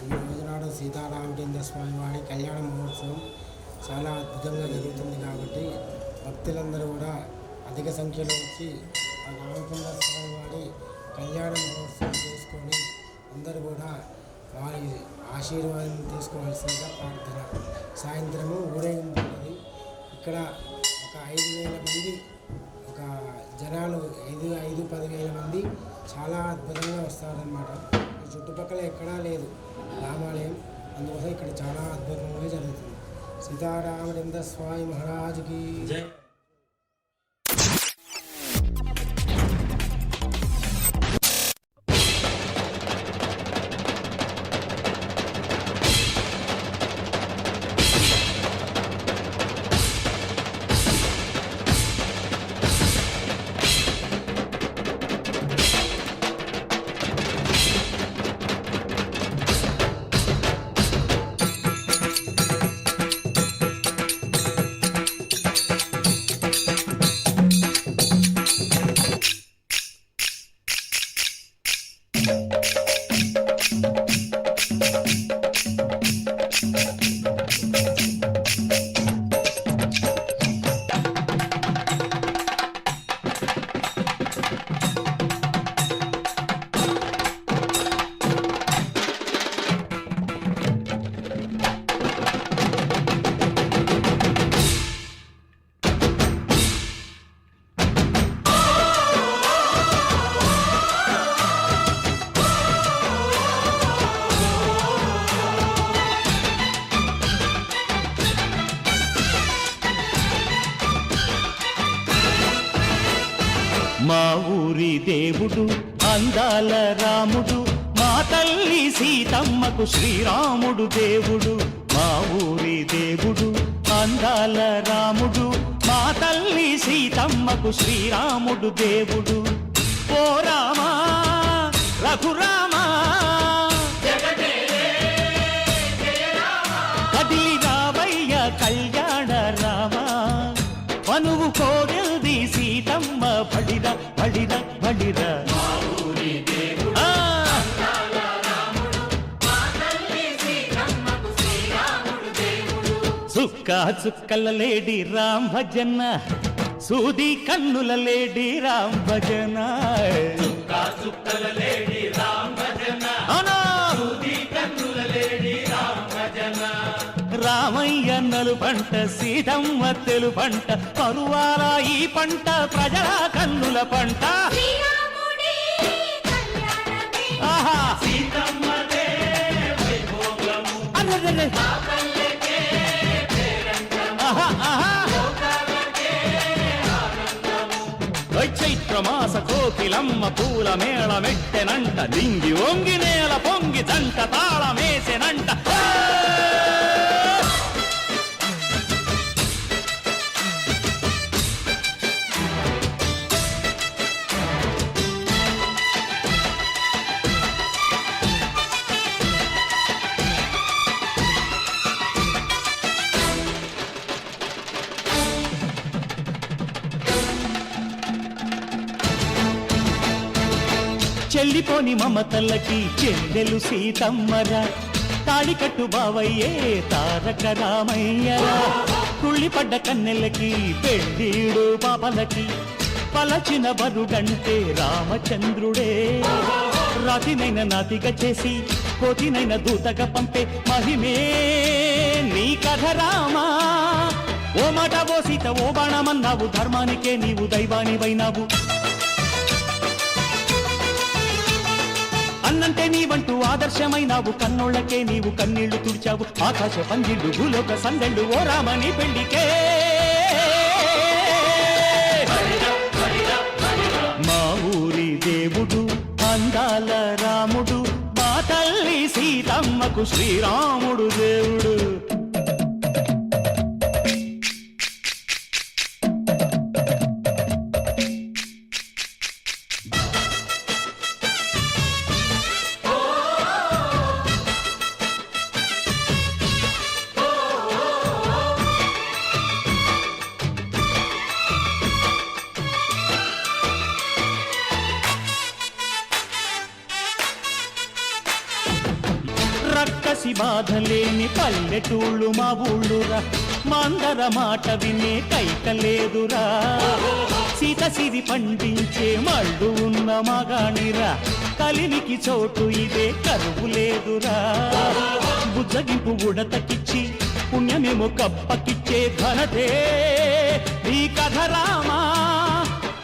ఈ రోజునాడు సీతారామచంద్ర స్వామి వారి కళ్యాణ మహోత్సవం చాలా అద్భుతంగా జరుగుతుంది కాబట్టి భక్తులందరూ కూడా అధిక సంఖ్యలో వచ్చి ఆ రామచంద్ర స్వామి వారి కళ్యాణ మహోత్సవం చేసుకొని అందరూ కూడా వారి ఆశీర్వాదం తీసుకోవాల్సిందిగా ప్రార్థన. సాయంత్రము ఊరేగింపు ఉంటుంది. ఇక్కడ ఒక 5,000 మంది ఒక జనాలు 10,000 మంది చాలా అద్భుతంగా వస్తారనమాట. చుట్టుపక్కల ఎక్కడా లేదు రామాలయం, అందుకోసం ఇక్కడ చాలా అద్భుతంగా జరుగుతుంది. సీతారామచంద్ర స్వామి మహారాజుకి జై. మా ఊరి దేవుడు అందాల రాముడు, మా తల్లి సీతమ్మకు శ్రీరాముడు దేవుడు. మా ఊరి దేవుడు అందాల రాముడు, మా తల్లి సీతమ్మకు శ్రీరాముడు దేవుడు. ఓ రామా రఘురామా కదిలి రావయ్య కళ్యాణ రామా, మనువు కోడెల్ది సీతమ్మ బడిర బడిర బడిర. సుక్క చుక్కల లేడి రామ్ భజన, సూది కన్నుల లేడి రామ్ భజన. రామయ్య నలు పంట సీతమ్మ తెలు పంట, కరువాల ఈ పంట ప్రజల కన్నుల పంట. ఆహా చైత్రమాస కోకిలమ్మ పూల మేళ మెట్టెనంట, దింగి వంగి నేల పొంగి జంట తాళమేసెనంట. చెల్లిపోని మమతల్లకి చెల్లెలు సీతమ్మరా, తాళికట్టు బావయ్యే తారక రామయ్యరా. కుళ్ళిపడ్డ కన్నెలకి పెళ్ళీడు పాపలకి, పలచిన బరుగంటే రామచంద్రుడే. రాతినైన నాతిగా చేసి కోతినైన దూతగా పంపే మహిమే నీ కథ రామా. ఓ మాట ఓ సీత ఓ బాణమన్నావు, ధర్మానికే నీవు దైవానివైనావు. అన్నంటే నీవంటూ ఆదర్శమైనావు, కన్నోళ్ళకే నీవు కన్నీళ్లు తుడిచావు. ఆకాశ పందిళ్ళు భూలోక సందళ్ళు ఓ రామని పెళ్లికే. మా ఊరి దేవుడు అందాల రాముడు, మా తల్లి సీతమ్మకు శ్రీరాముడు దేవుడు. కసి బాధలేని పల్లెటూళ్ళు మా ఊళ్ళురా, మందర మాట వినే కైకలేదురా. సీత సిరి పండించే మళ్ళు ఉన్న మగాణిరా, కలిమికి చోటు ఇదే కరువు లేదురా. బుజ్జగింపు ఉడతకిచ్చి పుణ్యమేమో కప్పకిచ్చే ఘనతే ఈ కథ రామా.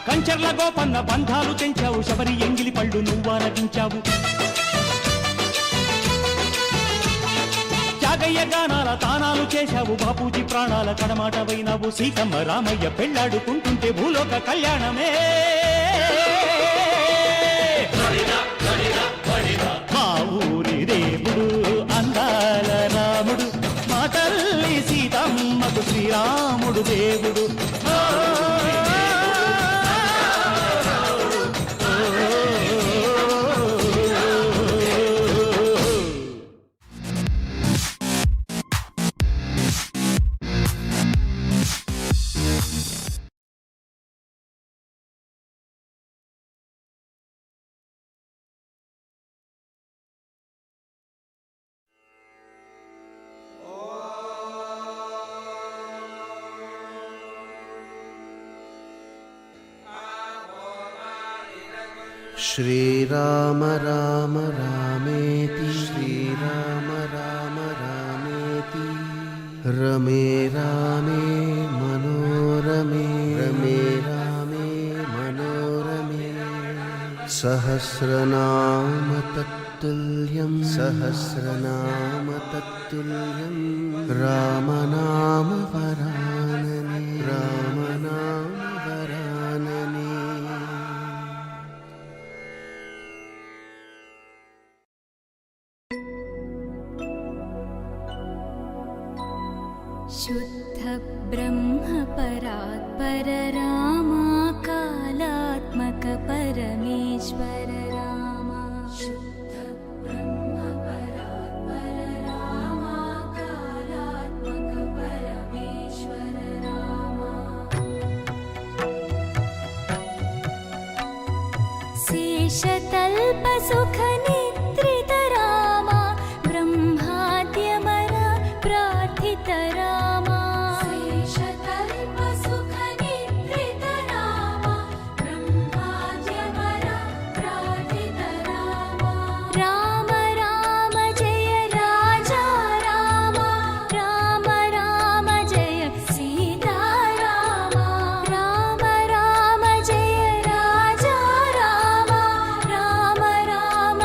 కంచర్ల గోపన్న బంధాలు తెంచావు, శబరి ఎంగిలి పళ్ళు నువ్వారగించావు. త్యాగయ్య గానాల తానాలు చేశావు, బాపూజీ ప్రాణాల కడమాట వైనావు. సీతమ్మ రామయ్య పెళ్ళాడుకుంటుంటే భూలోక కళ్యాణమే. మా ఊరి దేవుడు అందాల రాముడు, మా తల్లి సీతమ్మకు శ్రీరాముడు దేవుడు. श्रीराम राम रामेति श्रीराम राम रामेति रमे रामे मनोरमे रमे रामे मनोरमे सहस्रनाम तत्तुल्यं सहस्रनाम तत्तुल्यं रामनाम वरानने रामनाम वरानने. शुद्ध ब्रह्म परात्पर रामा कालात्मक परमेश्वर रामा. शुद्ध ब्रह्म परात्पर रामा कालात्मक परमेश्वर रामा. शेषतल्प सुख निद्रित रामा ब्रह्माद्यमर प्रार्थित रामा. शेषतल्प सुख निद्रित रामा ब्रह्माद्यमर प्रार्थित रामा. राम राम जय राजा रामा, राम राम जय सीता रामा. राम राम जय राजा रामा, राम राम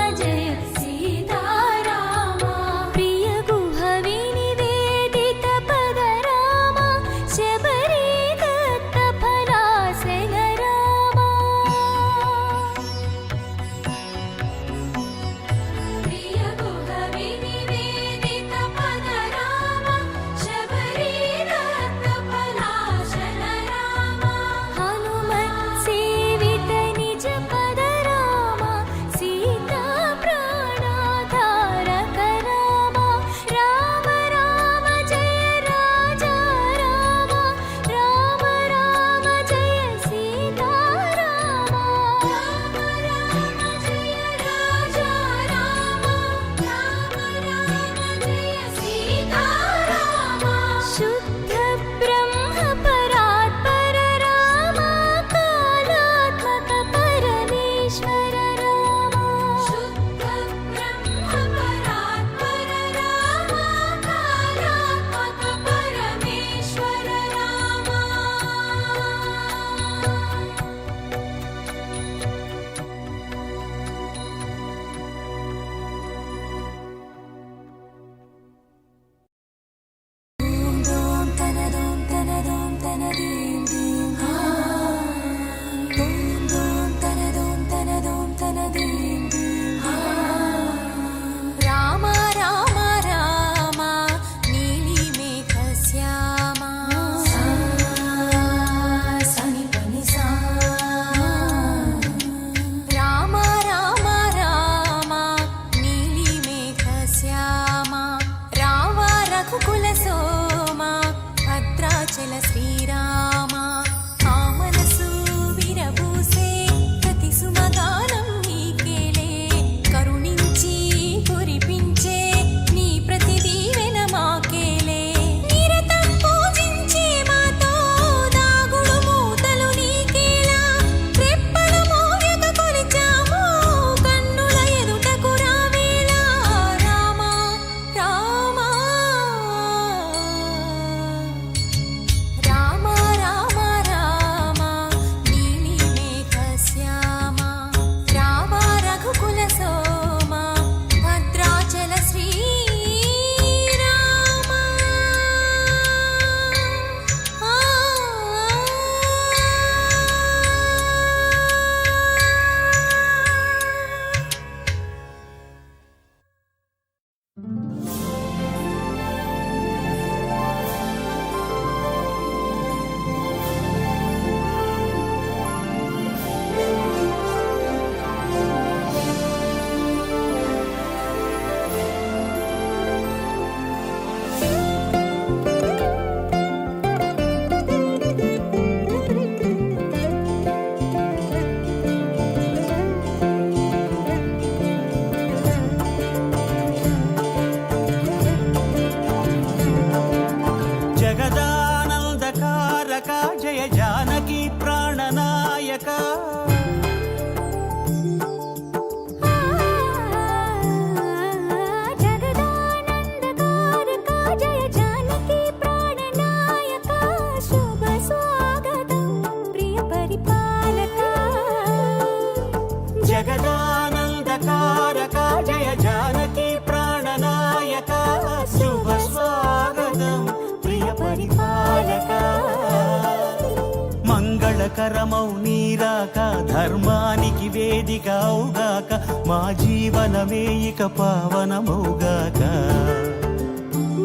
మంగళకరమౌ నీరాక ధర్మానికి వేదిక అవుగాక మా జీవనమే ఇక పావనమౌగాక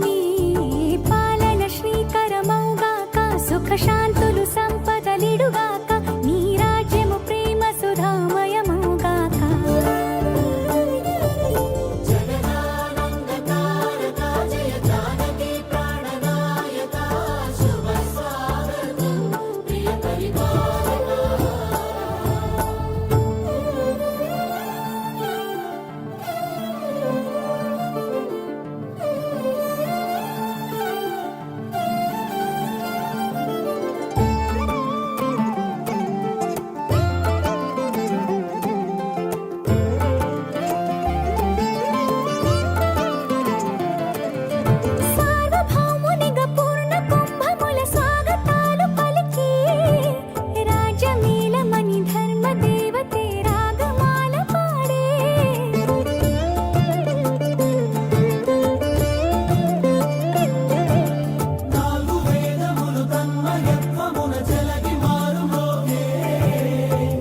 నీ పాలన శ్రీకరమౌగాక సుఖ శాంతులు సంపదలిడుగాక నీ రాజ్యము ప్రేమ సుధామయమౌగాక సార్వభౌమునిగా పూర్ణ కుంభముల స్వాగతాలు పలికి రాజ్యమేలమని ధర్మ దేవతే రాగమాల పాడే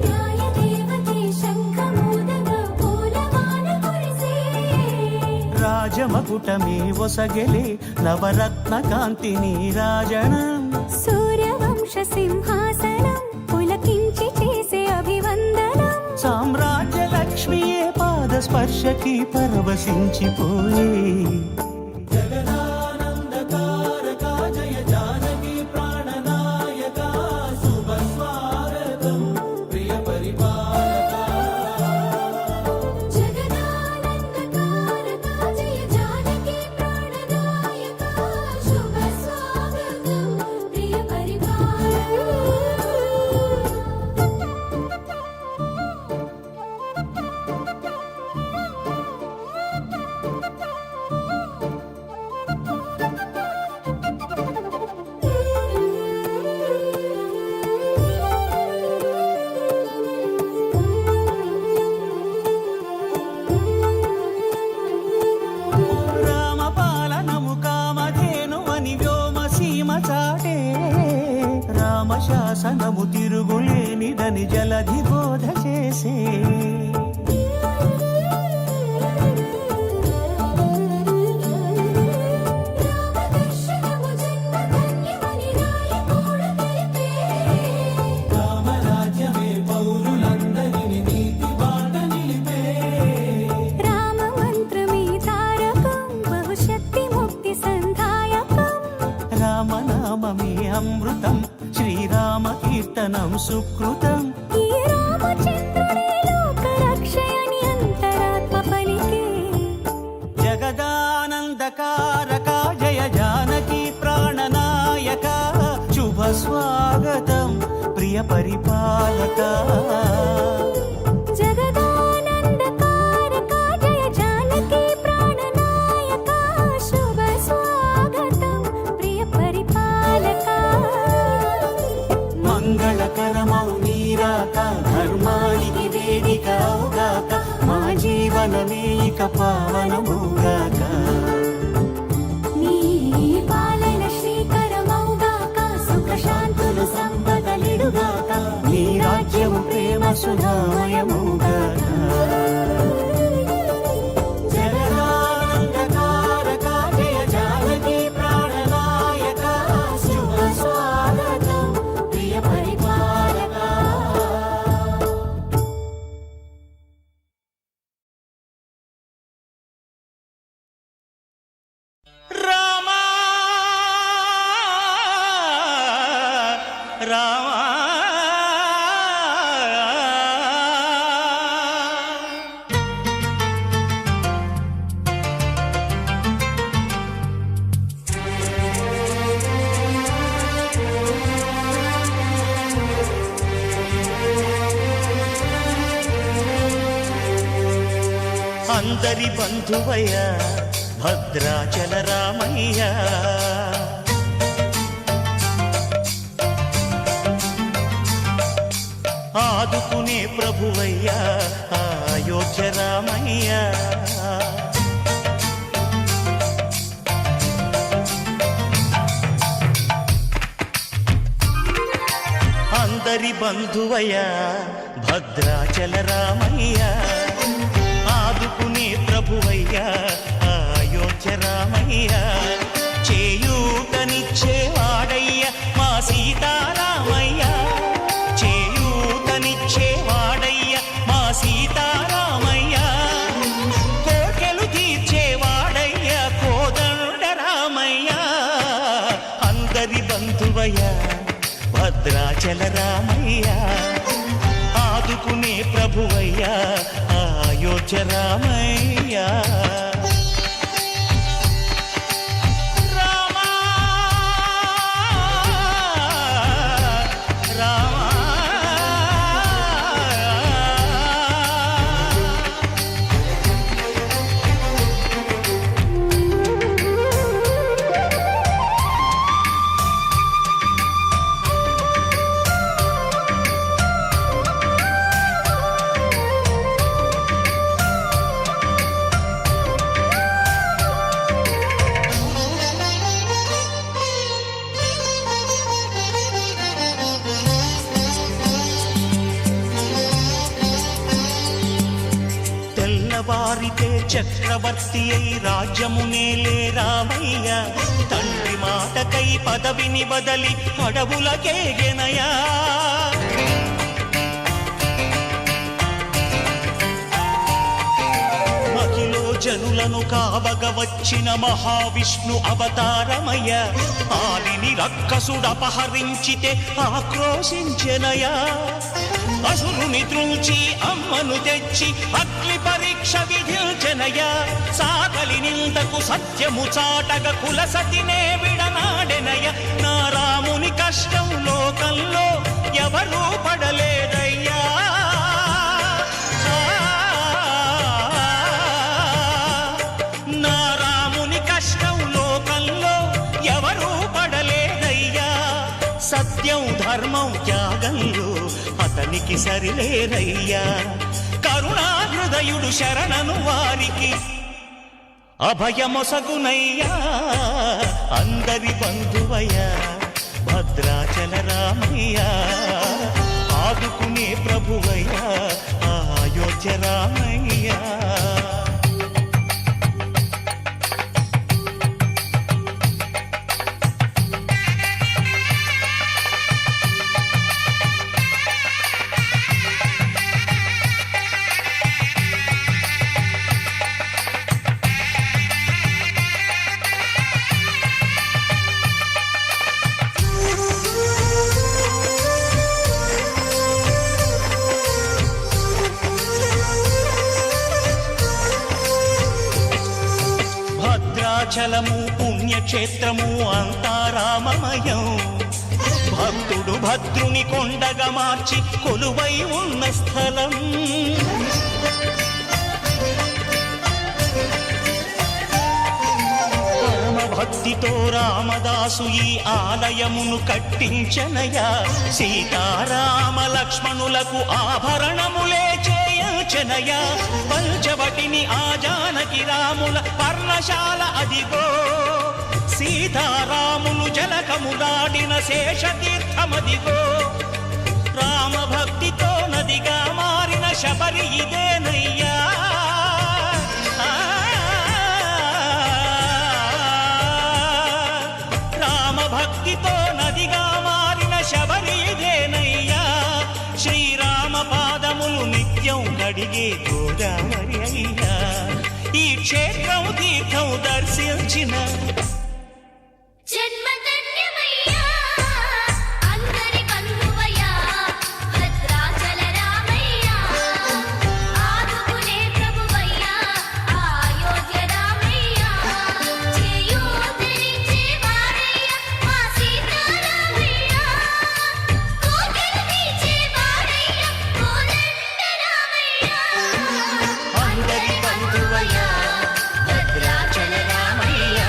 న్యాయ దేవతే శంఖమూదగా పూలవాన కురిసే రాజమకుటమే ఒసగెలే నవరత్న కాంతిని రాజనం సూర్యవంశ సింహాసనం పులకించి చేసే అభివందనం సామ్రాజ్య లక్ష్మియే పాద స్పర్శకి పరవశించిపోయే జగదానందకారక జయ జానకి ప్రాణనాయక శుభ స్వాగతం ప్రియ రామపాలనము కామధేను అని వ్యోమసీమ చాటే రామశాసనము తిరుగులేనిదని జలధి బోధ చేసే రామదర్శనము జన్మధన్యమని రాయకూడ తెలిపే రామ మంత్రమే తారకం బహుశక్తి ముక్తి సంధాయకం రామనామమే అమృతం శ్రీరామ కీర్తనం సుకృతం ఈ రామచంద్రుడే లోక రక్షయని అంతరాత్మ పలికే జగదానందకారక జయ జానకి ప్రాణనాయక శుభ స్వాగతం ప్రియ పరిపాలక జగదానందకారక జయ జానకి ప్రాణనాయక శుభ స్వాగతం ప్రియ పరిపాలక మంగళకరమౌ నీరాక ధర్మానికి వేదిక అవుగాక మా జీవనమే ఇక పావనముగాక నీ పాలన శ్రీకరమౌగాక సుఖ శాంతులు సంపదలిడుగాక నీ రాజ్యము ప్రేమ సుధామయముగాక జగదానందకారక జయ జానకి ప్రాణనాయక శుభ స్వాగతం ప్రియ పరిపాలక రామా రామా అందరి బంధువయ్య భద్రాచల రామయ్య ఆదుకునే ప్రభువయ్య అయోధ్య రామయ్య అందరి బంధువయ్యా భద్రాచల రామయ్య, ఆదుకునే ప్రభువయ్యా అయోధ్య రామయ్య, చేయూతనిచ్చేవాడయ్య మా సీతారామయ్య, చేయూతనిచ్చేవాడయ్య మా సీతారామయ్య, కోర్కెలు తీర్చేవాడయ్య కోదండ రామయ్య, అందరి బంధువయ్యా భద్రాచల రామయ్య, ఆదుకునే ప్రభువయ్యా అయోధ్య రామయ్య. వారితే చక్రవర్తి అయి రాజ్యమునేలే రామయ్య, తండ్రి మాటకై పదవిని బదలి అడవులకేగెనయా, మహిలో జనులను కావగ వచ్చిన మహావిష్ణు అవతారమయ్య, ఆలిని రక్కసుడపహరించితే ఆక్రోశించెనయా, అసురుని త్రుంచి అమ్మను తెచ్చి అగ్ని పరీక్ష విధించెనయ, సాగలి నిందకు సత్యము చాటగ కులసతినే విడనాడెనయ, నా రాముని కష్టం లోకంలో ఎవరూ పడలేదయ్యా, నా రాముని కష్టం లోకంలో ఎవరూ పడలేదయ్యా, సత్యం ధర్మం త్యాగంలో అతనికి సరిలేరయ్యా, కరుణా హృదయుడు శరణను వారికి అభయమొసగునయ్యా, అందరి బంధువయ్యా భద్రాచల రామయ్య, ఆదుకునే ప్రభువయ్యా అయోధ్య రామయ్య. భద్రాచలము పుణ్యక్షేత్రము అంతా రామమయం, భక్తుడు భద్రుని కొండగా మార్చి కొలువై ఉన్న స్థలం, పరమ భక్తితో రామదాసు ఈ ఆలయమును కట్టించనయా, సీతారామ లక్ష్మణులకు ఆభరణములే చేయచనయా, పంచవటిని ఆ జానకి రాముల పర్ణశాల అదిగో, సీతారాములు జలకము దాడిన శేషతీర్థమదిగో, రామ భక్తితో నదిగా మారిన శబరి ఇదేనయ్యా, రామ భక్తితో నదిగా మారిన శబరి ఇదేనయ్యా, శ్రీరామ పాదములు నిత్యం కడిగే గోదావరి అయ్యా, ఈ క్షేత్రం తీర్థం దర్శించిన జన్మధన్యమయ్యా, అందరి బంధువయ్యా భద్రాచల రామయ్య, ఆదుకునే ప్రభువయ్యా అయోధ్య రామయ్య, చేయూతనిచ్చేవాడయ్య మా సీతారామయ్య, కోర్కెలు తీర్చేవాడయ్య కోదండ రామయ్య, అందరి బంధువయ్యా భద్రాచల రామయ్య,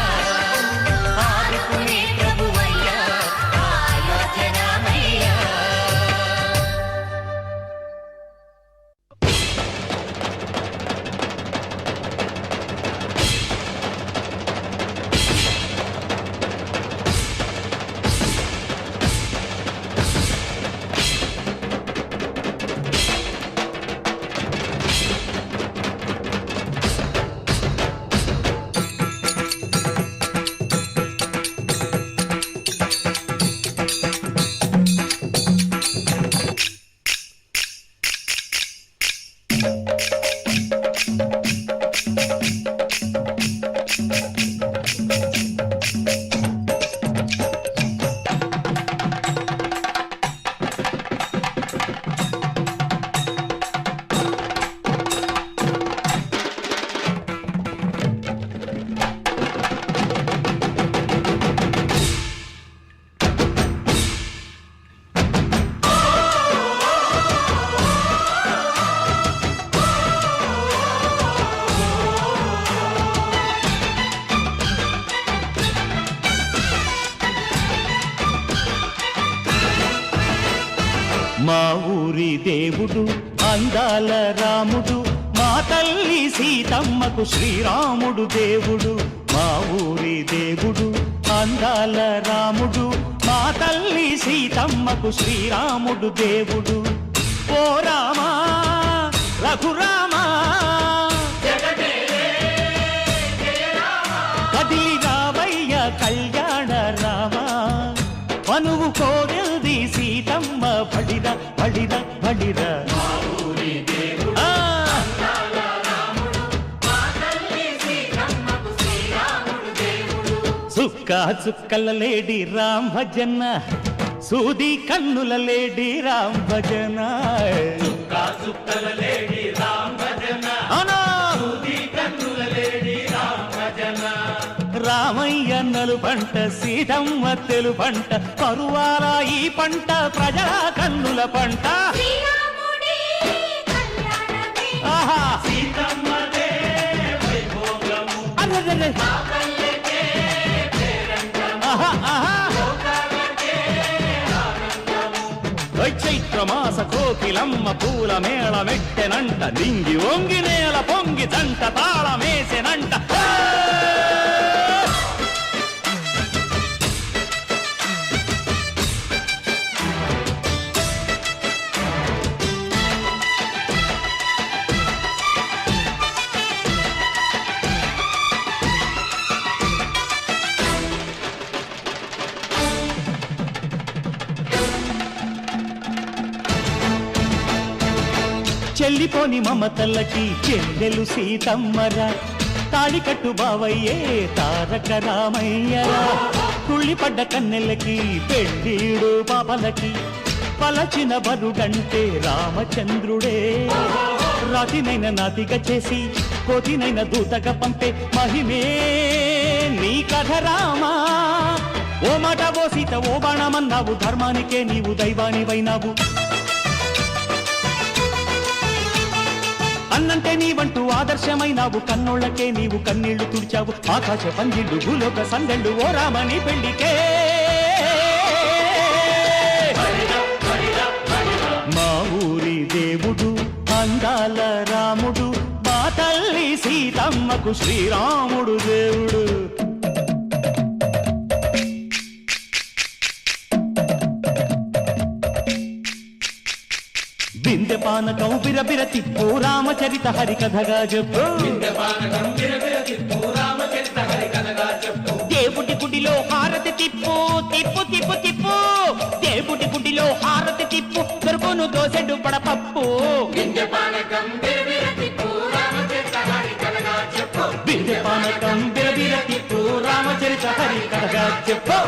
మా ఊరి దేవుడు అందాల రాముడు, మా తల్లి సీతమ్మకు శ్రీరాముడు దేవుడు. మా ఊరి దేవుడు అందాల రాముడు, మా తల్లి సీతమ్మకు శ్రీరాముడు దేవుడు. ఓ రామా రఘురామా కదిలి రావయ్య కళ్యాణ రామా, మనువు కోరింది సీతమ్మ బడిర బడిర బడిర. చుక్క చుక్కల లేడి రామ్ భజన, సూది కన్నుల లేడి రామ్ భజన. చుక్కల లేడి రామ్ భజన, సూది కన్నుల లేడి రామ్ భజన. రామయ్య నలు పంట సీతమ్మ తెలు పంట, పరువాల ఈ పంట ప్రజల కన్నుల పంట. ఆహా సీతమ్మదే వైభోగము, అరెరెరె చైత్రమాస కోకిలమ్మ పూల మేళ మెట్టెనంట, లింగి ఒంగి నేల పొంగి జంట తాళమేసెనంట. చెల్లిపోని మమతల్లకి చెల్లెలు సీతమ్మరా, తాళికట్టు బావయ్యే తారక రామయ్యరా. తుళ్ళిపడ్డ కన్నెలకి పెళ్ళీడు పాపలకి, పలచిన బరుడంటే రామచంద్రుడే. రాతినైన నాతిగా చేసి కోతినైన దూతగా పంపే మహిమే నీ కథ రామా. ఓ మాట ఓ సీత ఓ బాణమన్నావు, ధర్మానికే నీవు దైవానివైనావు. అన్నంటే నీవంటూ ఆదర్శమైనావు, కన్నోళ్ళకే నీవు కన్నీళ్లు తుడిచావు. ఆకాశ పందిళ్ళు భూలోక సందళ్ళు ఓ రామని పెళ్లికే. మా ఊరి దేవుడు అందాల రాముడు, మా తల్లి సీతమ్మకు శ్రీరాముడు దేవుడు. బిందె పానకం బిరబిర తిప్పు రామచరిత హరికథగా చెప్పు. దేవుడి గుడిలో హారతి తిప్పు తిప్పు తిప్పు తిప్పు, దేవుడి గుడిలో హారతి తిప్పు, దొరుకును దోసెడు పడపప్పు. బిందె పానకం బిరబిర తిప్పు రామచరిత హరికథగా చెప్పు.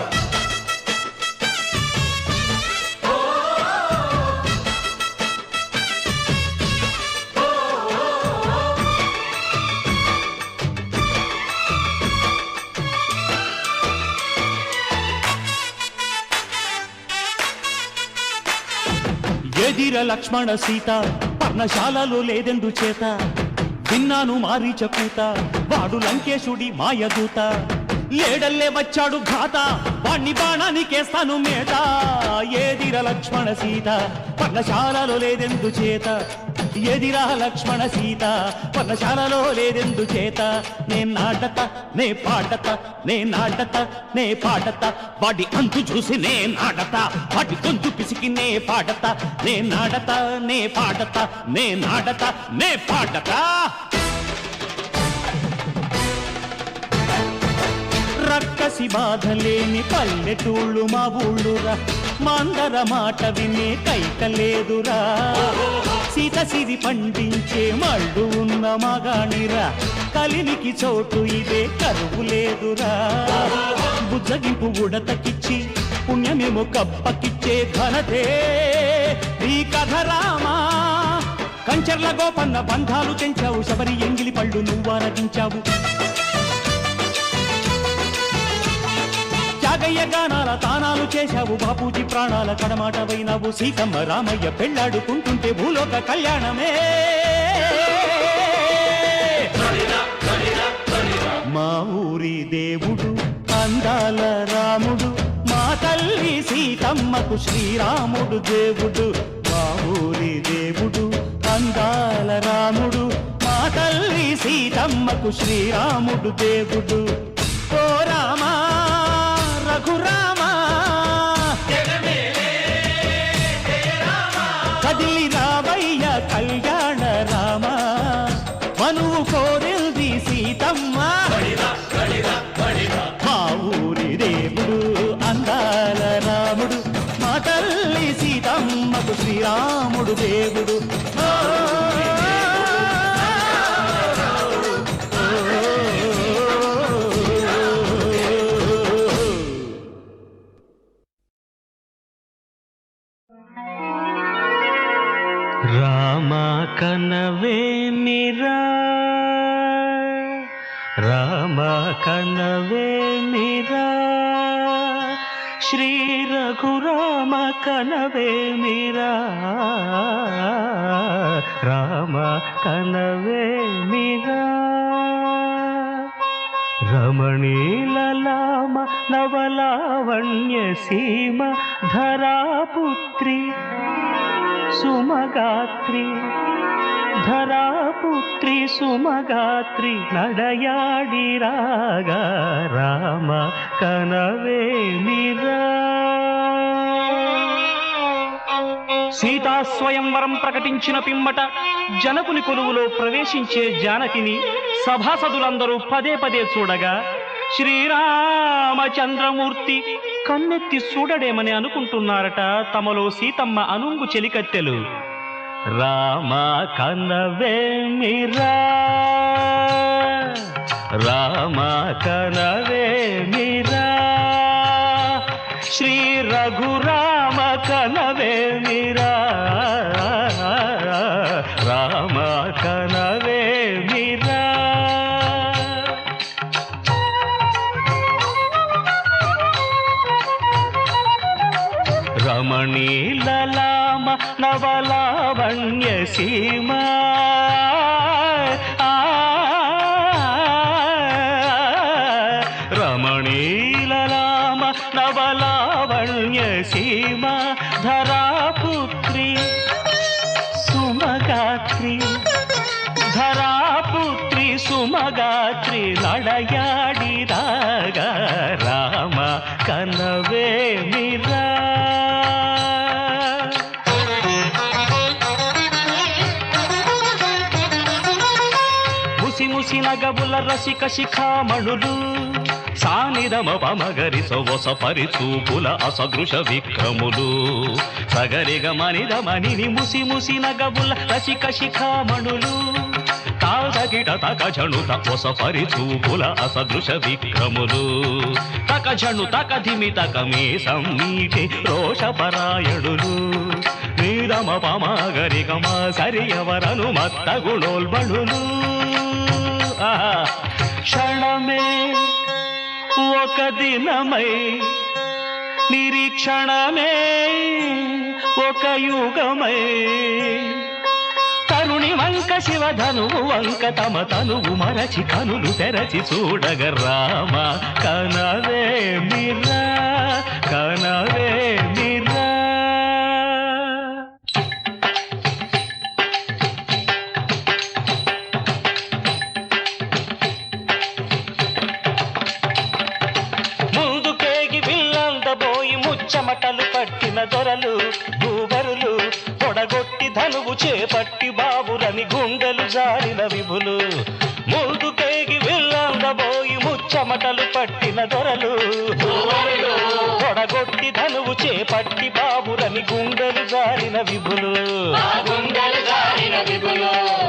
ఎదిర లక్ష్మణ సీత పర్ణశాలలో లేదెందు చేత, విన్నాను మారీచ కూత వాడు లంకేశుడి మాయదూత. లేడల్లే వచ్చాడు ఘాత, వాణ్ణి బాణానికేస్తాను మేత. ఎదిర లక్ష్మణ సీత పర్ణశాలలో లేదెందు చేత, ఎదిరా లక్ష్మణ సీత పర్ణశాలలో లేదెందు చేత. నే నాటత నే పాటత నే నాటత నే పాటత, వాడి అంతు చూసి నే నాటత, వాడి గొంతు పిసికి నే పాటత. నే నాటత నే పాటత నే నాటత నే పాటత. రక్కసి బాధలేని పల్లెటూళ్ళు మా ఊళ్ళురా, మందర మాట వినే కైకలేదురా. సీత సిరి పండించే మళ్ళు ఉన్న మగాణిరా, కలినికి చోటు ఇదే కరువు లేదురా. బుజ్జగింపు ఉడతకిచ్చి పుణ్యమేమో కప్పకిచ్చే ఘనతే నీ కథ రామా. కంచర్ల గోపన్న బంధాలు తెంచావు, శబరి ఎంగిలి పళ్ళు నువ్వారగించావు. త్యాగయ్య గానాల తానాలు చేశావు, బాపూజీ ప్రాణాల కడమాట వైనావు. సీతమ్మ రామయ్య పెళ్ళాడుకుంటుంటే భూలోక కళ్యాణమే. మా ఊరి దేవుడు అందాల రాముడు, మా తల్లి సీతమ్మకు శ్రీరాముడు దేవుడు. మా ఊరి దేవుడు అందాల రాముడు మా తల్లి సీతమ్మకు శ్రీరాముడు దేవుడు ఓ రామా రఘురామా కదిలి రావయ్య కళ్యాణ రామ మనువు కోరింది సీతమ్మ మా ఊరి దేవుడు అందాల రాముడు మా తల్లి సీతమ్మకు శ్రీరాముడు దేవుడు రామ కనవేమిరా రామ కనవేమిరా శ్రీ రఘురామ కనవేమిరా రామ కనవేమిరా రమణీలలామ నవలావణ్య సీమ ధరాపుత్రి సుమగాత్రి ధరాపుత్రి సుమగాత్రి నడయాడి రాగా రామ కనవేమిరా సీతా స్వయంవరం ప్రకటించిన పిమ్మట జనకుని కొలువులో ప్రవేశించే జానకిని సభాసదులందరూ పదే పదే చూడగా శ్రీరామచంద్రమూర్తి కన్నెత్తి చూడడేమని అనుకుంటున్నారట తమలో సీతమ్మ అనుంగు చెలికత్తెలు రామ కనవేమిరా రామ కనవేమిరా శ్రీ రఘురామ కనవేమిరా రామ కనవేమిరా రమణీలలామ నవలావణ్య సీమ రమణీలలామ నవలావణ్య సీమ ధరాపుత్రి సుమగాత్రి ధరాపుత్రి సుమగాత్రి నడయాడి రాగా రామ కనవేమిరా ముసి నగబుల రసిక శిఖామణులు సానిదమ పమగరి సొవస పరిచూపుల అసదృశ విక్రములు సగరిగ మనిదమని ముసి నగబుల రసిక శిఖామణులు తాదగిట తక జణుత ఒస పరిచూపుల అసదృశ విక్రములు తక జణు తక ధిమి తక మీసం నీటి రోషపరాయణులు నీదమ పమగరిగమ సరియవరను మత్త గుణోల్బణులు క్షణమే ఒక దినమై నిరీక్షణమే ఒక యుగమై తరుణి వంక శివధనువు వంక తమ తనువు మరచి కనులు తెరచి చూడగ రామ కనవేమిరా కనవేమిరా చెమటలు పట్టిన దొరలు భూవరులు పొడగొట్టి ధనువు చేపట్టి బాబులని గుండెలు జారిన విభులు ముందుకేగి వెళ్ళందబోయి ముచ్చమటలు పట్టిన దొరలు పొడగొట్టి ధనువు చేపట్టి బాబులని గుండెలు జారిన విభులు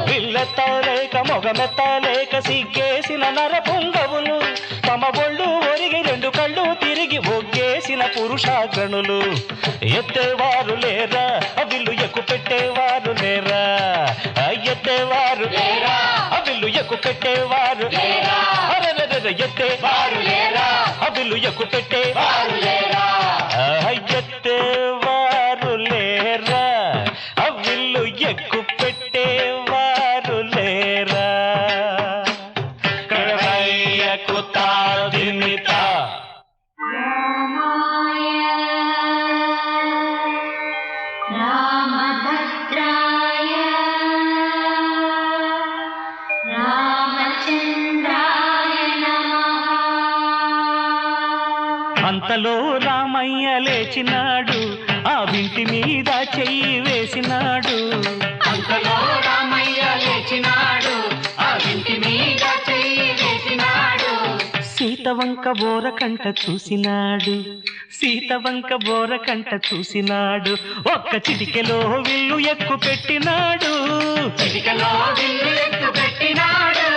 విల్లెత్తలేక మొగమెత్తలేక సిగ్గేసిన నర పొంగవులు తమ ఒళ్ళు ఒరిగి రెండు కళ్ళు తిరిగి ఒగ్గేసిన పురుషాగ్రణులు ఎత్తేవారు లేరా విల్లు ఎక్కు పెట్టేవారు లేరా ఎత్తేవారు విల్లు ఎక్కు పెట్టేవారు ఎత్తేవారు లేరా విల్లు ఎక్కు పెట్టేవారు లేరా ఎత్తేవారు లేరా విల్లు ఎక్కు పెట్టేవారు లేరా రామ అంతలో రామయ్య లేచినాడు, ఆ వింటి మీద చెయ్యి వేసినాడు. అంతలో రామయ్య లేచినాడు, ఆ వింటి మీద చెయ్యి వేసినాడు. సీతవంక బోరకంట చూసినాడు, సీతవంక బోరకంట చూసినాడు. ఒక్క చిటికెలో విల్లు ఎక్కు పెట్టినాడు, చిటికెలో విల్లు ఎక్కు పెట్టినాడు.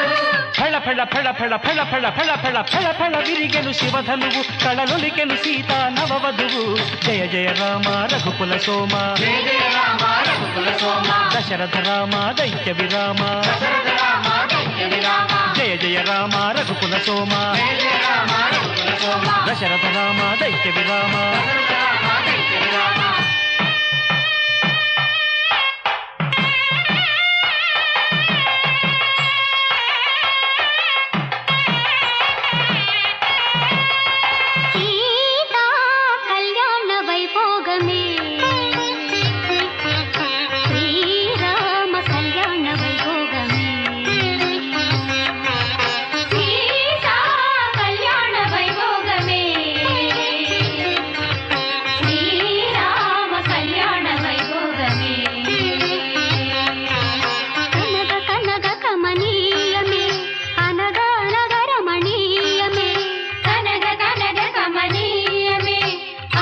ఫళ ఫళ ఫళ ఫళ ఫళ ఫళ ఫళ ఫళ ఫళ ఫళ విరిగెను శివధనువు, కళలొలికెను సీతా నవవధువు. జయ జయ రామ రఘుకుల సోమ, జయ జయ రామ రఘుకుల సోమ. దశరథ రామ దైత్య విరామ, దశరథ రామ దైత్య విరామ. జయ జయ రామ రఘుకుల సోమ, జయ జయ రామ రఘుకుల సోమ. దశరథ రామ దైత్య విరామ, దశరథ రామ దైత్య విరామ. సీతా కళ్యాణ వైభోగమే, శ్రీరామ కళ్యాణ వైభోగమే. సీతా కళ్యాణ వైభోగమే, శ్రీరామ కళ్యాణ వైభోగమే. కనగ కనగ కమనీయమే, అనగ అనగ రమణీయమే. కనగ కనగ కమనీయమే,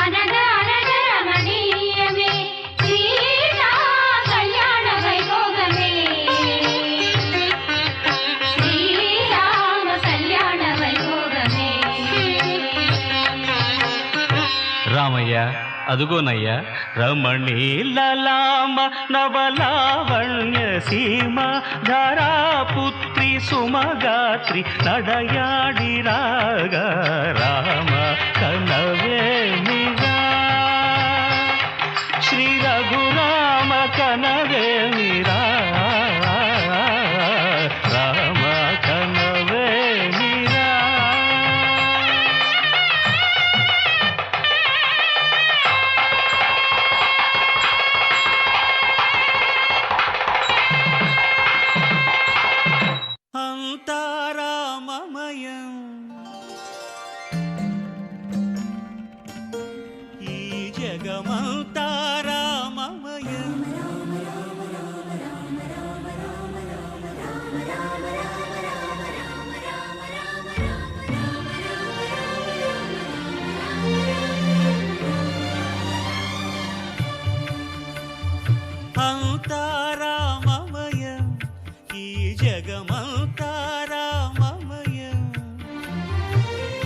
అనగ అనగ రమణీయమే. సీతా కళ్యాణ వైభోగమే, శ్రీరామ కళ్యాణ వైభోగమే. రామయ్య అదుగోనయ్యా రమణీలలామ నవలావణ్య సీమ ధారాపుత్రి సుమగాత్రి నడయాడి రాగా రామ కనవేమిరా, శ్రీ రఘురామ కనవేమిరా, రామ కనవేమిరా. అంతారామమయం ఈ జగమంతారామమయం. అంతారామమయం ఈ జగమంతారామమయం,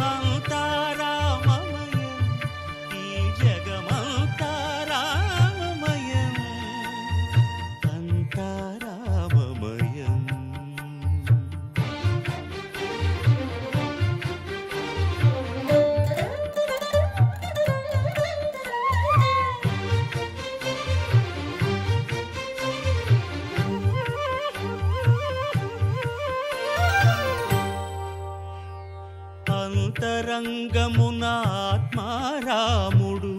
అంతారామమయం ఈ జగమంతారామమయం, అంతారామమయం. అంతరంగమున ఆత్మారాముడు,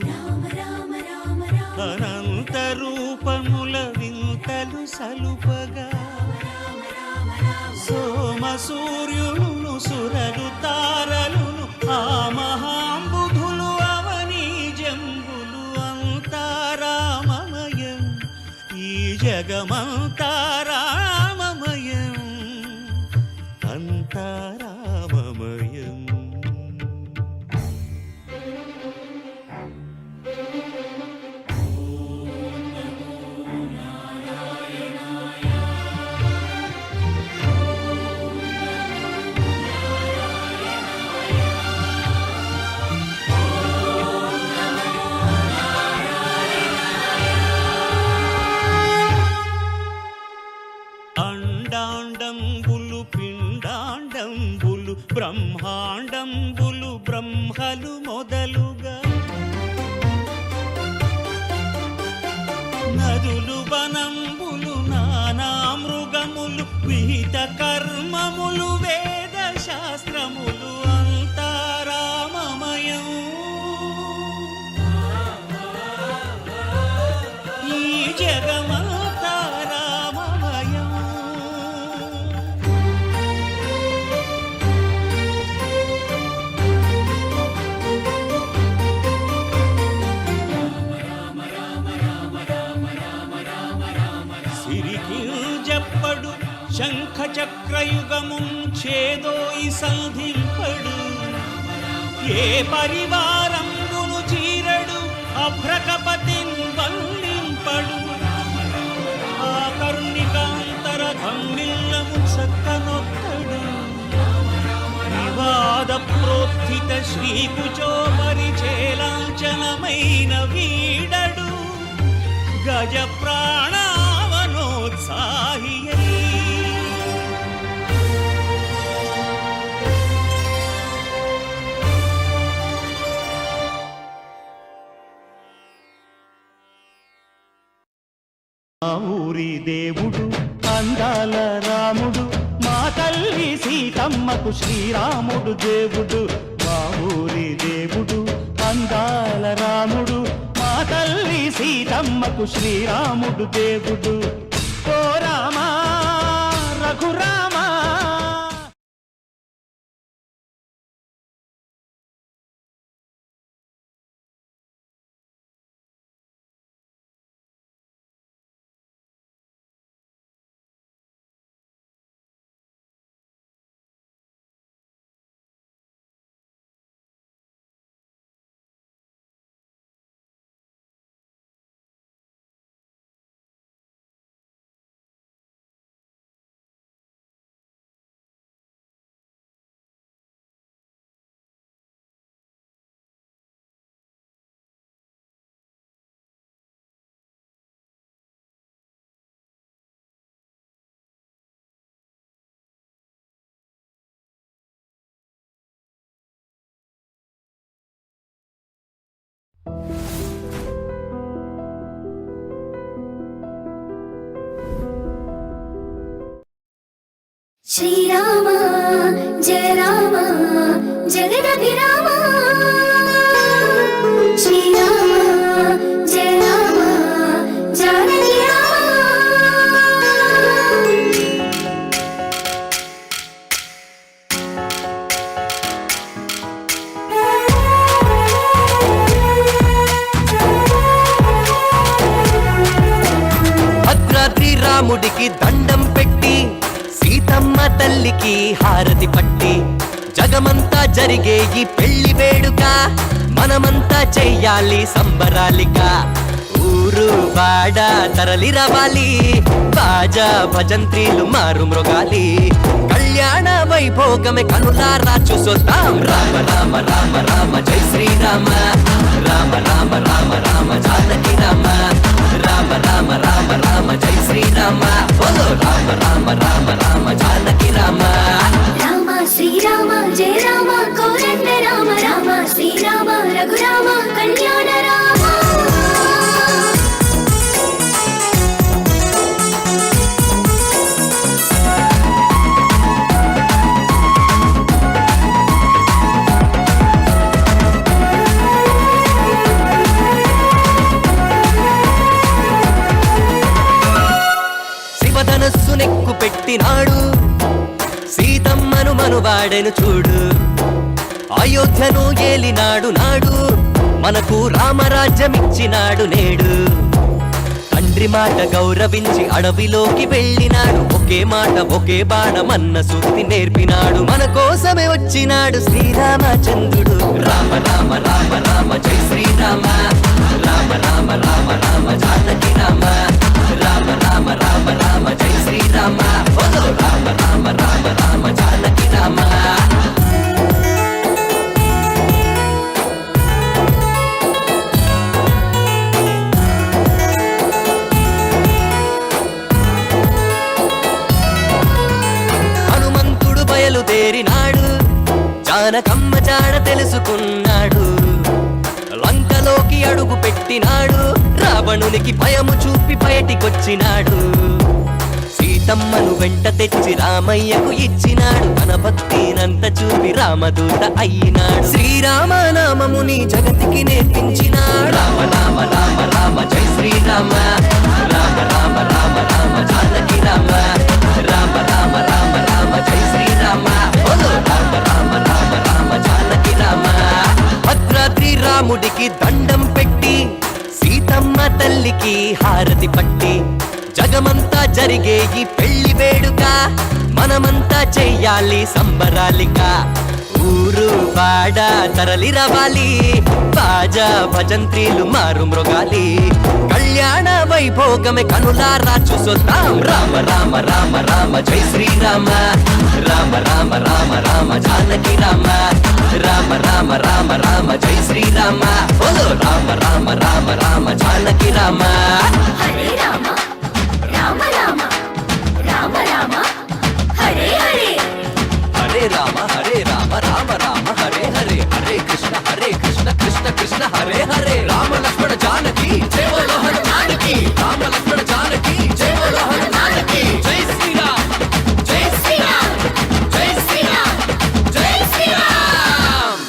అనంత రూపముల వింతలు సలుపగా. సోమ సూర్యులను సురలు తారలును ఆ మహాంబుధులు అవనీ జంబులు. అంతారామమయం ఈ జగమంతారామమయం, అంతారామమయం. అండాండంబులు పిండాండంబులు బ్రహ్మాండంబులు బ్రహ్మలు మొదలుగా. నదులు వనంబులు నానా మృగములు విహిత కర్మములు వేద శాస్త్రములు. అంతారామమయం ఈ జగమంతారామమయం. సంధింపడు ఏ పరివారంబును చీరడు అభ్రకపతిన్ వల్లింపడు ఆ కరుణికాంతర ధమ్మిల్లము చక్కనొక్కడు వివాద ప్రోత్థిత శ్రీకుచో పరిచేలాంఛనమైన వీడడు గజ ప్రాణావనోత్సాహియై మా ఊరి దేవుడు అందాల రాముడు మా తల్లి సీతమ్మకు శ్రీరాముడు దేవుడు మా ఊరి దేవుడు అందాల రాముడు మా తల్లి సీతమ్మకు శ్రీరాముడు దేవుడు ఓ రామా రఘురామా శ్రీరామ జయ రామ జగదభిరామ శ్రీరామ జయ రామ జానకి భద్రాద్రి రాముడికి దండం పెట్టి సీతమ్మ తల్లికి హారతి పట్టి జగమంతా జరిగే ఈ పెళ్లి వేడుక మనమంతా చెయ్యాలి సంబరాలిగా ఊరు వాడ తరలి రావాలి బాజా భజంత్రీలు మారు మృగాలి కళ్యాణ వైభోగమే కనులారా చూసొద్దాం రామ రామ రామ రామ జై శ్రీరామ రామ రామ రామ రామ జానకి రామ రామ రామ రామ రామ జై శ్రీరామ బోలో రామ రామ రామ రామ జానకి రామ రామ శ్రీరామ జయ రామ కోదండ రామ రామ శ్రీరామ రఘురామ కళ్యాణ రామ శివధనస్సు నెక్కు పెట్టినాడు సీతమ్మను మనువాడెను చూడు అయోధ్యను ఏలినాడు నాడు మనకు రామరాజ్యమిచ్చినాడు నేడు తండ్రి మాట గౌరవించి అడవిలోకి వెళ్ళినాడు ఒకే మాట ఒకే బాణమన్న సూక్తి నేర్పినాడు మన కోసమే వచ్చినాడు శ్రీరామచంద్రుడు రామ రామ రామ రామ జై శ్రీరామ రామ రామ రామ రామ జానకి రామ రామ రామ రామ రామ జై శ్రీరామ బోలో రామ రామ రామ రామ జానకి రామ హనుమంతుడు బయలుదేరినాడు జానకమ్మ జాడ తెలుసుకున్నాడు లంకలోకి అడుగు పెట్టినాడు రావణునికి భయము చూపి బయటికొచ్చినాడు సీతమ్మను వెంట తెచ్చి రామయ్యకు ఇచ్చినాడు తన భక్తినంత చూపి రామదూత అయ్యినాడు శ్రీరామనామముని జగతికి నేర్పించినాడు రామ రామ రామ రామ జై శ్రీరామ రామ రామ రామ రామ జానకి రామ రామ రామ రామ రామ జై శ్రీరామ బోలో రామ రామ రామ రామ జానకి రామ భద్రాద్రి రాముడికి దండం పెట్టి సీతమ్మ తల్లికి హారతి పట్టి జగమంతా జరిగే ఈ పెళ్లి వేడుక మనమంతా చెయ్యాలి సంబరాలిక ఊరు వాడ తరలి రావాలి బాజా భజంత్రీలు మారు మృగాలి కళ్యాణ వైభోగమే కనులారా చూసొద్దాం రామ రామ రామ రామ జై శ్రీరామ రామ రామ రామ రామ జానకి రామ రామ రామ రామ రామ జై శ్రీరామ బోలో రామ రామ రామ రామ జానకి రామ హరే రామ రామ రామ రామ రామ హరే హరే హరే రామ రామ రామ హరే హరే హరే కృష్ణ కృష్ణ కృష్ణ హరే హరే రామ లక్ష్మణ జానకి జయ బోలో హనుమానికి రామ లక్ష్మణ జానకి జయ బోలో హనుమానికి జై శ్రీరామ్ జై శ్రీరామ్ జై శ్రీరామ్ జై శ్రీరామ్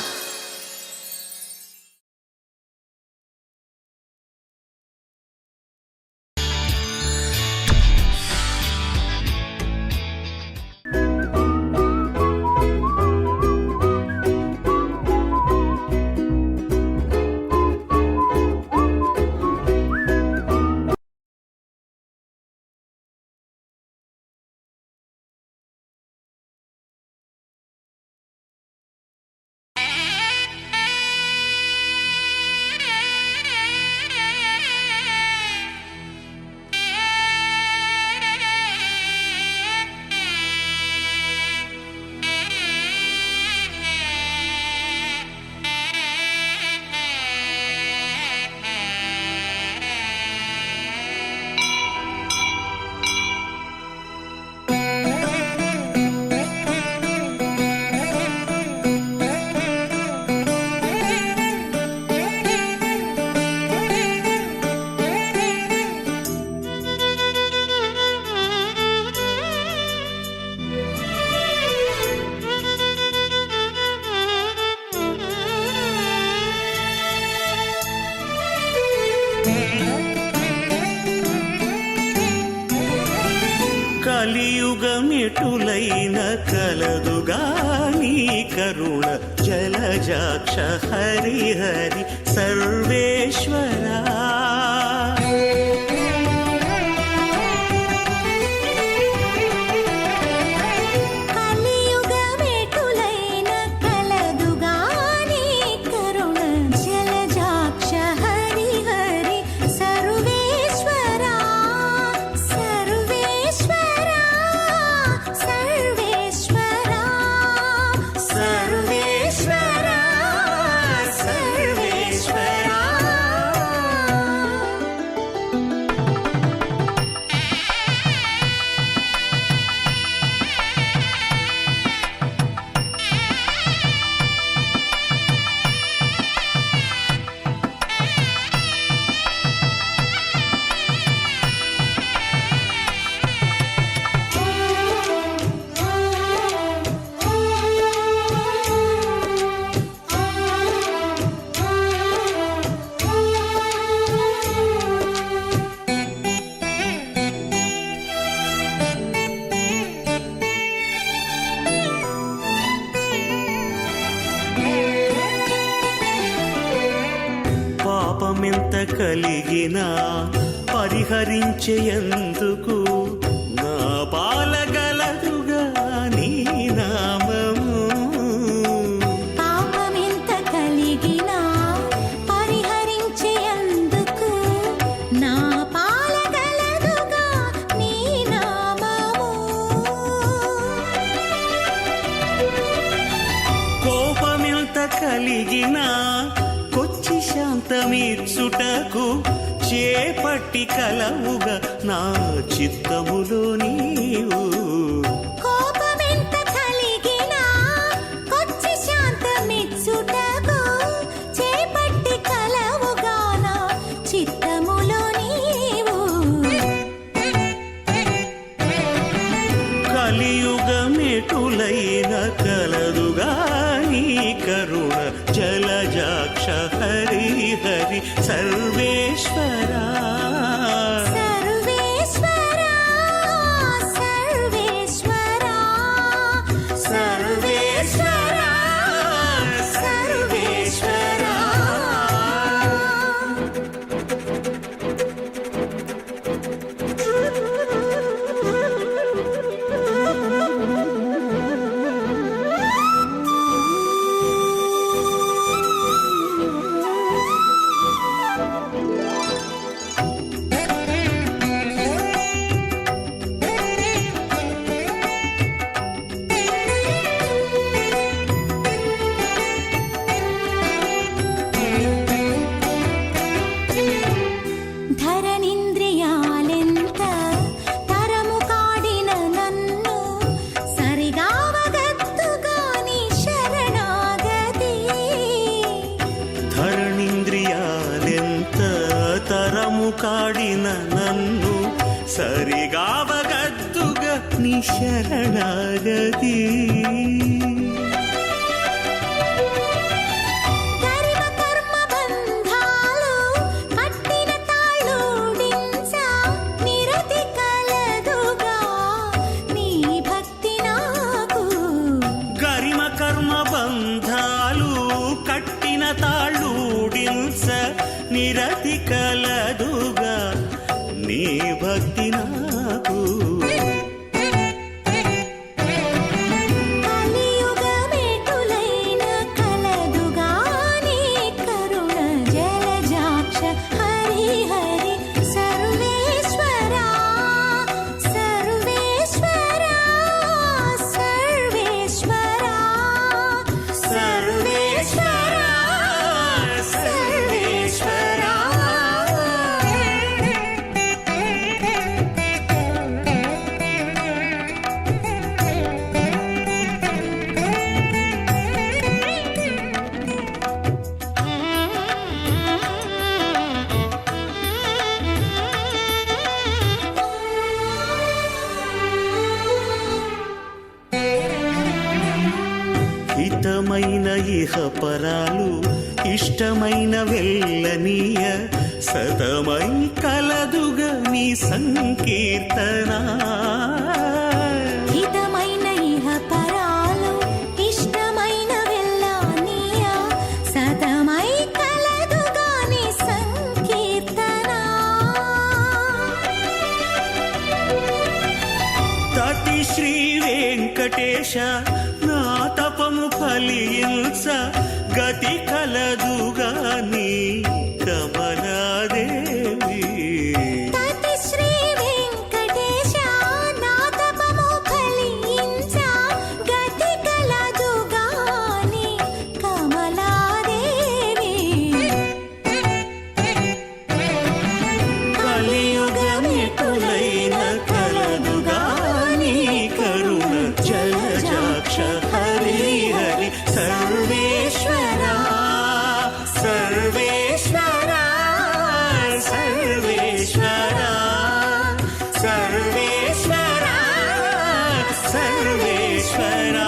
కలియుగమెటులైన కలదుగాని కరుణ జలజాక్ష హరి హరి సర్వేశ్వరా కలియుగమెటులైన కలదుగాని కరుణ జలజాక్ష హరి హరి సర్వేశ్వరా సర్వేశ్వరా సర్వేశ్వరా సర్వేశ్వరా సర్వేశ్వరా పాపమెంత కలిగినా పరిహరించేందుకు నా పాలగలదుగా నీ నామము పాపమెంత కలిగినా పరిహరించేందుకు నా పాలగలదుగా నీ నామము కోపమెంత కలిగినా కొచ్చి శాంతమిచ్చుటకు చేపట్టి కలవుగా నా చిత్తములో నీవు కోపమెంత కలిగినా కొచ్చి శాంతమిచ్చుటకు చేపట్టి కలవుగాన చిత్తములో నీవు కలియుగమెటులైన కలదుగా నీ కరుణ జలజాక్ష హరి హరి సర్వేశ్వరా సర్వేశ్వరా సర్వేశ్వరా సర్వేశ్వరా సర్వేశ్వరా శరణాగతి. కర్మ కర్మ బంధాలు కట్టిన తాళూడించ నిరతి కలదుగా నీ భక్తి నాకు. గరిమ కర్మ బంధాలు కట్టిన తాళూడించ నిరతి కలదుగా నీ భక్తి నాకు. కలియుగమేటులైన కలదుగా నీ కరుణ జలజాక్ష హరి హరి సర్వేశ్వరా సర్వేశ్వరా సర్వేశ్వరా సర్వేశ్వరా సర్వేశ్వరా. హితమైన ఇహపరాలు ఇష్టమైన వెళ్ళనీయ సతమై కలదుగా నీ సంకీర్తన. హితమైన ఇహ పరాలు ఇష్టమైన వెళ్ళానీయ సతమై కలదుగా నీ సంకీర్తన. తటి శ్రీ వెంకటేశ నా తపము ఫలించ గతి కలదుగా నీ కమలాదేవి. తతి శ్రీ వెంకటేశ నా తపము ఫలించ గతి కలదుగా నీ కమలాదేవి. కలియుగమెటులైన కలదుగా నీ కరుణ జలజాక్ష హరి హరి సర్వేశ్వరా సర్వేశ్వరా సర్వేశ్వరా సర్వేశ్వరా సర్వేశ్వరా.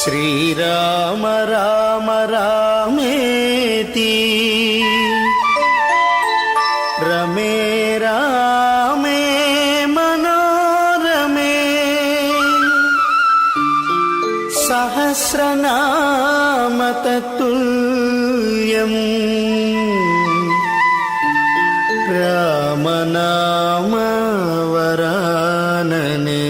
శ్రీరామ రామ రామేతి రమే రామే మనోరమే సహస్రనామ తత్తుల్యం రామనామ వరాననే.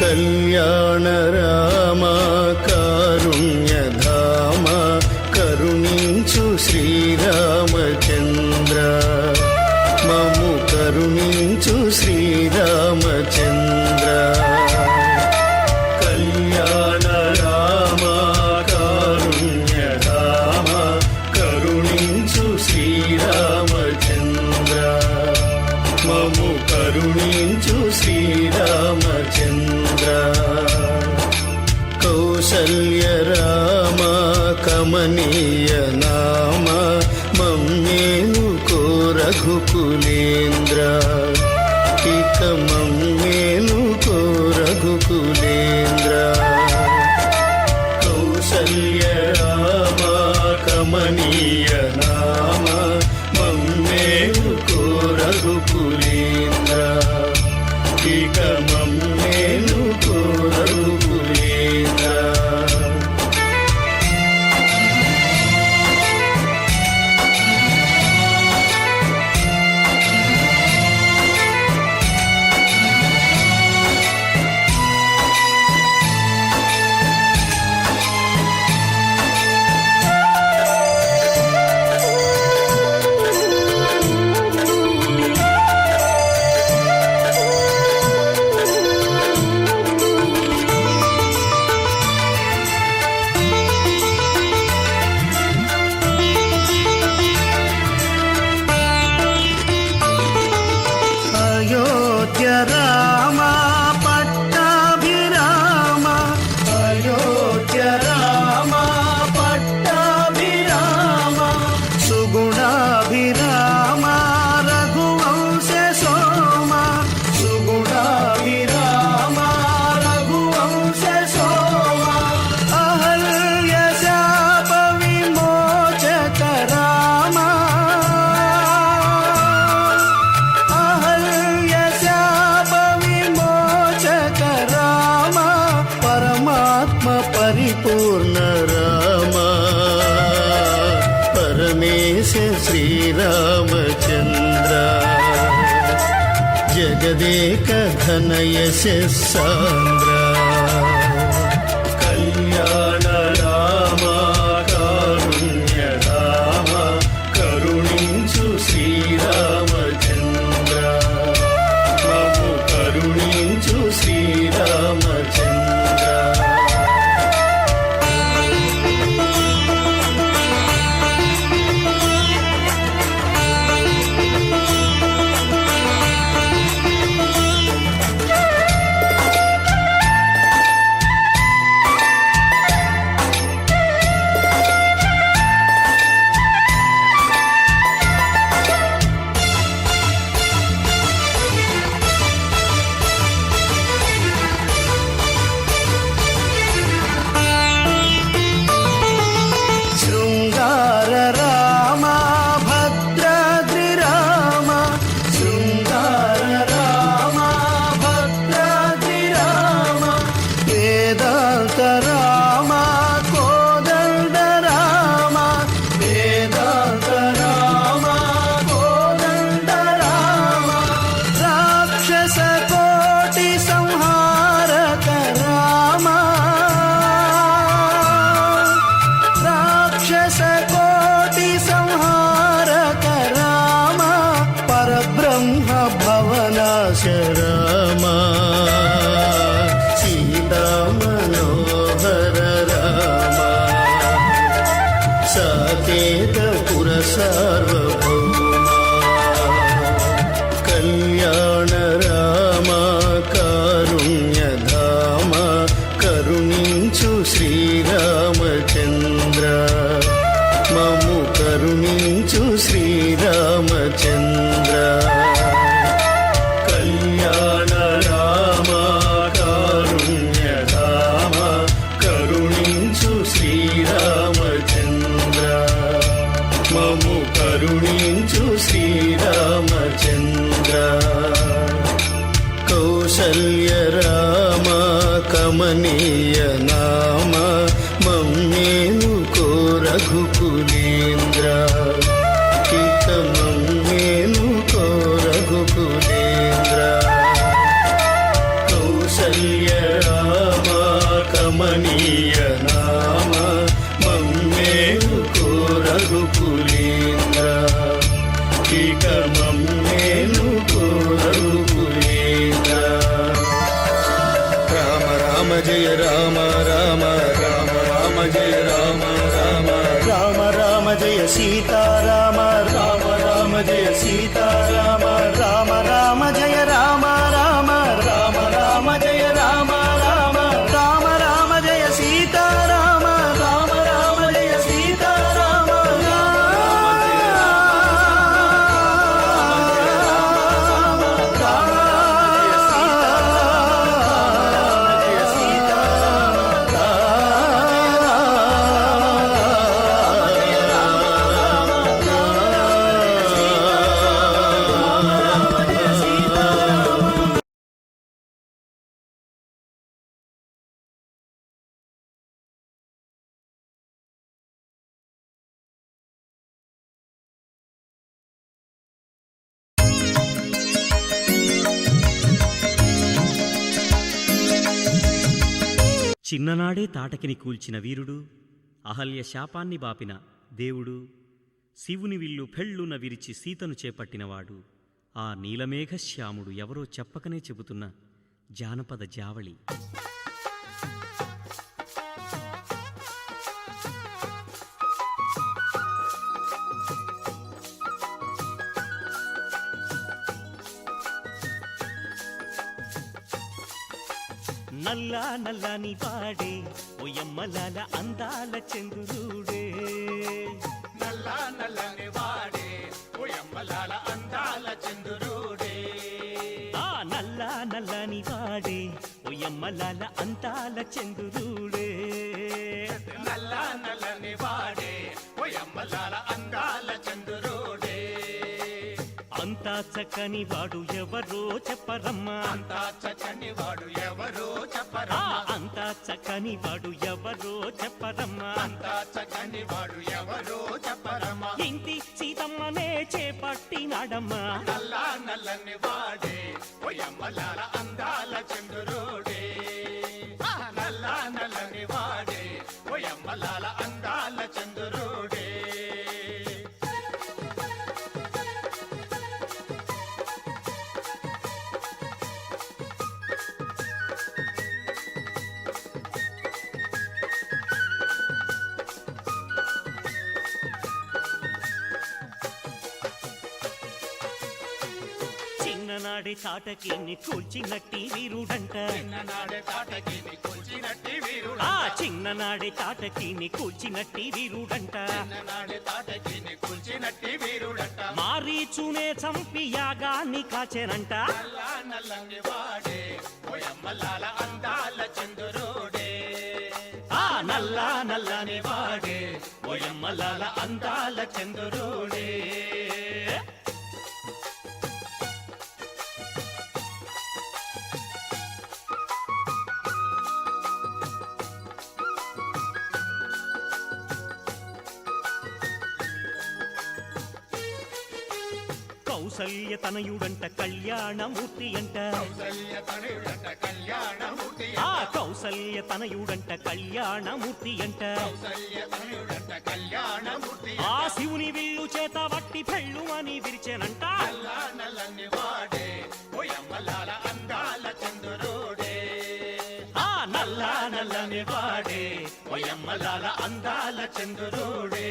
కళ్యాణ రామ కారుణ్యధామ కరుణించు శ్రీరామచంద్ర. కమనీయ నామ మమ్మేలుకో రఘుకులేంద్ర ఇక మమ్మేలుకో రఘుకులేంద్ర కౌసల్య రామ కమనీయ నామ మమ్మేలుకో రఘుకులేంద్ర ఇక మమ్మేలుకో రఘుకులేంద్ర అయోధ్య రామ పట్టాభిరామ అయోధ్య రామ పట్టాభిరామ సుగుణాభిరామ రఘువంశ సోమ సుగుణాభిరామ రఘువంశ సోమ అహల్య శాప విమోచక రామ అహల్య శాప విమోచక రామ పరమాత్మ పరిపూర్ణ రామ పరమేశ శ్రీరామచంద్ర జగదేక ఘనయశ సాంద్ర కళ్యాణ రామ కారుణ్య రామ కరుణించు శ్రీరామచంద్ర మము కరుణించు శ్రీరామచంద్ర శృంగార రామ భద్రాద్రి రామ శృంగార రామ భద్రాద్రి రామ వేదాంత రామ కోదండ రామ వేదాంత రామ కోదండ రామ రాక్షస కోటి సంహారక రామ రాక్షస కోటి సంహారక రామ పరబ్రహ్మ భవనాశ రామ సీతా మనోహర రామ సాకేత పుర సార్వభౌమ కళ్యాణ రామ కారుణ్య ధామ కరుణించు శ్రీరామచంద్ర మము కరుణించు శ్రీరామచంద్ర కళ్యాణ రామ కారుణ్య ధామ కరుణించు శ్రీరామచంద్ర మము కరుణించు శ్రీరామచంద్ర కౌసల్య రామ కమనీయ నామ మమ్మేలుకో రఘుకులేంద్ర ఇక మమ్మేలుకో రఘుకులేంద్ర కౌసల్య రామ కమనీయ నామ మమ్మేలుకో రఘుకులేంద్ర ఇక మమ్మేలుకో రఘుకులేంద్ర రామ రామ జయ రామ రామ రామ రామ జయ రామ రామ రామ రామ జయ సీతారామ రామ రామ జయ సీతారామ రామ రామ జయ రామ రామ రామ రామ జయ రామ రామ రామ రామ జయ సీతారామ రామ రామ జయ సీతారామ చిన్ననాడే తాటకిని కూల్చిన వీరుడు, అహల్య శాపాన్ని బాపిన దేవుడు, శివుని విల్లు ఫెళ్ళున విరిచి సీతను చేపట్టినవాడు, ఆ నీలమేఘశ్యాముడు ఎవరో చెప్పకనే చెబుతున్న జానపద జావళి. నల్లా నల్లని వాడే ఒయమ్మలాల అందాల చంద్రుడే, నల్లా నల్లని వాడే ఓయమ్మలాల అందాల చంద్రుడే. ఆ నల్లా నల్లని వాడే ఒయమ్మలాల అందాల చంద్రుడే, నల్లా నల్లని వాడే ఓయమ్మలాల అందాల చంద్రుడే. అంతా చక్కని వాడు ఎవరో చెప్పరమ్మా, అంతా చక్కని వాడు ఎవరో ఆ చెప్పరమ్మా, అంతా చక్కని వాడు ఎవరో చెప్పరమ్మా. అంతా చక్కని వాడు ఎవరో చెప్పరమ్మా. ఇంటి సీతమ్మనే చేపట్టినాడమ్మా, నల్లా నల్లని వాడే ఓయమ్మలాల అందాల చంద్రుడే. నల్లా నల్లని వాడే ఓయమ్మలాల అందాల చంద్రుడే. చిన్ననాడే తాటకిని కూల్చినట్టి వీరుడంట, చిన్ననాడే తాటకిని కూల్చినట్టి వీరుడంట. ఆ చిన్ననాడే తాటకిని కూల్చినట్టి వీరుడంట, చిన్ననాడే తాటకిని కూల్చినట్టి వీరుడంట. మారీచునే చంపి యాగాన్ని కాచెనంట, నల్లా నల్లని వాడే ఓయమ్మలాల అందాల చంద్రుడే. ఆ నల్లా నల్లని వాడే ఓయమ్మలాల అందాల చంద్రుడే. కౌసల్య తనయుడంట కళ్యాణమూర్తి అంట, కౌసల్య తనయుడంట కళ్యాణమూర్తి ఆ అంట. కౌసల్య తనయుడంట కళ్యాణమూర్తి అంట, కౌసల్య తనయుడంట కళ్యాణమూర్తి ఆ అంట. శివుని విల్లు చేత వట్టి పెళ్ళు అని విరిచెనంట, నల్లా నల్లని వాడే ఓయమ్మలాల అందాల చంద్రుడే. ఆ నల్లా నల్లని వాడే ఓయమ్మలాల అందాల చంద్రుడే.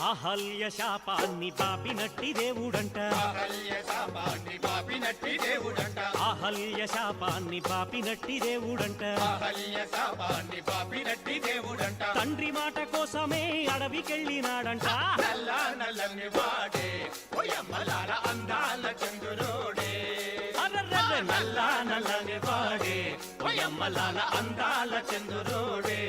అహల్య శాపాన్ని బాపినట్టి దేవుడంట, అహల్య శాపాన్ని బాపినట్టి దేవుడంట. అహల్య శాపాన్ని బాపినట్టి దేవుడంట, అహల్య శాపాన్ని బాపినట్టి దేవుడంట. తండ్రి మాట కోసమే అడవికెళ్ళినాడంట, నల్లా నల్లని వాడే ఓయమ్మలాల అందాల చంద్రుడే. అర్రర్రర్ర నల్లా నల్లని వాడే ఓయమ్మలాల అందాల చంద్రుడే.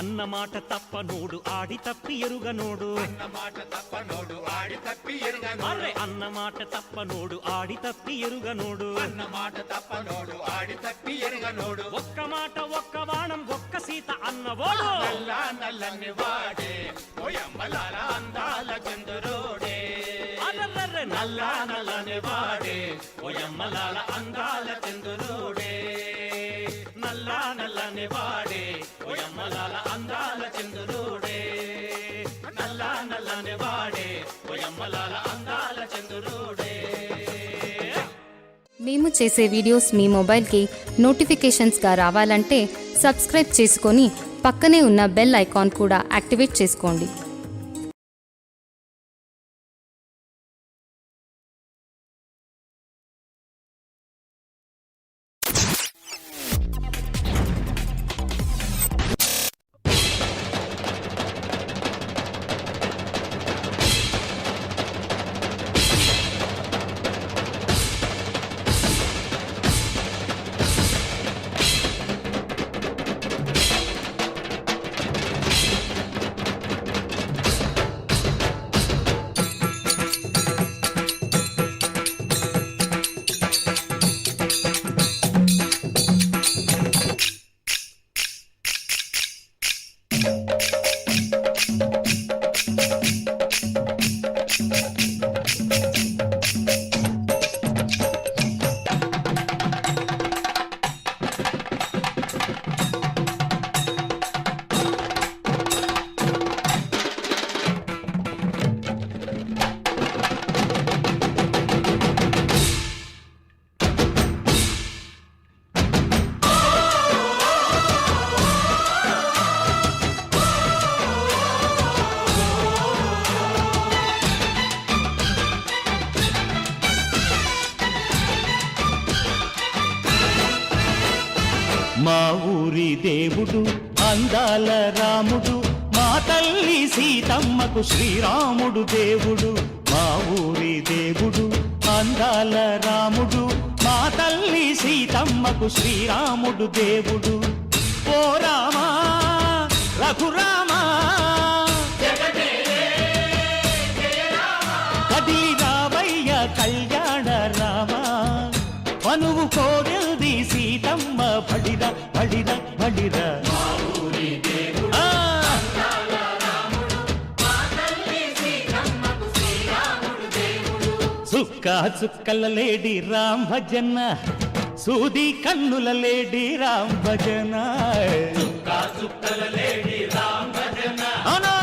అన్నమాట తప్పనోడు ఆడి తప్పి ఎరుగనోడు, అన్నమాట తప్పనోడు ఆడి తప్పి ఎరుగనోడు. అర్రె అన్నమాట తప్పనోడు ఆడి తప్పి ఎరుగనోడు, అన్నమాట తప్పనోడు ఆడి తప్పి ఎరుగనోడు. ఒక్క మాట ఒక్క బాణం ఒక్క సీత అన్నవాడు, నల్లా నల్లని వాడే ఓయమ్మలాల అందాల చంద్రుడే. అర్రర్రర్ర నల్లా నల్లని వాడే ఓయమ్మలాల అందాల చంద్రుడే. నల్లా నల్లని వాడే ఓయమ్మలాల అందాల చంద్రుడే. నల్లా నల్లని వాడే ఓయమ్మలాల అందాల చంద్రుడే. మేము చేసే వీడియోస్ మీ మొబైల్కి నోటిఫికేషన్స్గా రావాలంటే సబ్స్క్రైబ్ చేసుకొని పక్కనే ఉన్న బెల్ ఐకాన్ కూడా యాక్టివేట్ చేసుకోండి. మా ఊరి దేవుడు అందాల రాముడు మా తల్లి సీతమ్మకు శ్రీరాముడు దేవుడు మా ఊరి దేవుడు అందాల రాముడు మా తల్లి సీతమ్మకు శ్రీరాముడు దేవుడు ఓ రామా రఘురామా కదిలి రావయ్య కళ్యాణ రామా మనువు కోడెల్ది సీతమ్మ బడిర బడిర బడిర ఆ! సుక్క చుక్కల లేడి రామ్ భజన సూది కన్నుల లేడి రామ్ భజన అవునా?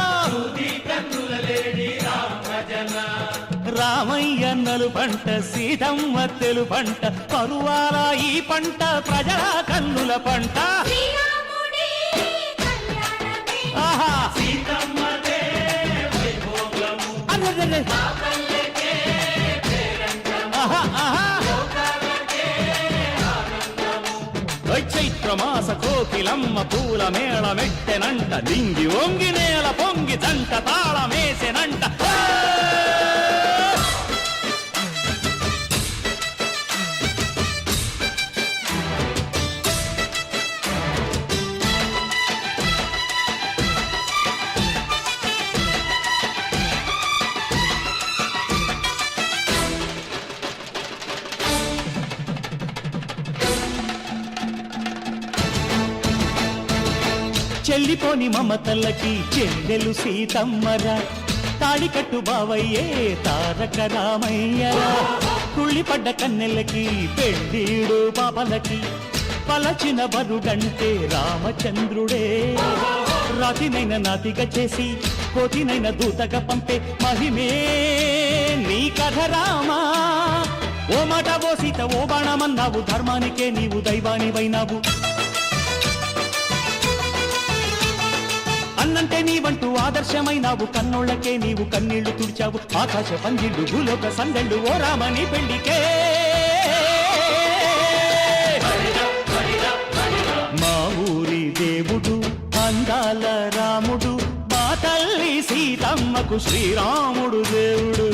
రామయ్య నలు పంట సీతమ్మ తెలు పంట పరువాల ఈ పంట ప్రజల కన్నుల పంట ఆహా అరెరెరె. ఆహా, ఆహా. చైత్రమాస కోకిలమ్మ పూల మేళ మెట్టెనంట లింగి ఒంగి నేల పొంగి జంట తాళమేసెనంట చెల్లిపోని మమతలకి చెల్లెలు సీతమ్మరా తాడికట్టు బావయ్యే తారక రామయ్యరా కుళ్ళిపడ్డ కన్నెలకి పెళ్ళీడు పాపలకి పలచిన బరుడంటే రామచంద్రుడే రాతినైన నాతిగా చేసి కోతినైన దూతగా పంపే మహిమే నీ కథ రామా ఓ మాట ఓ సీత ఓ బాణమన్నావు ధర్మానికే నీవు దైవానివైనావు అన్నంటే నీవంటూ ఆదర్శమైనావు కన్నోళ్ళకే నీవు కన్నీళ్లు తుడిచావు ఆకాశ పందిళ్ళు భూలోక సందళ్ళు ఓ రామని పెళ్లికే మా ఊరి దేవుడు అందాల రాముడు మా తల్లి సీతమ్మకు శ్రీరాముడు దేవుడు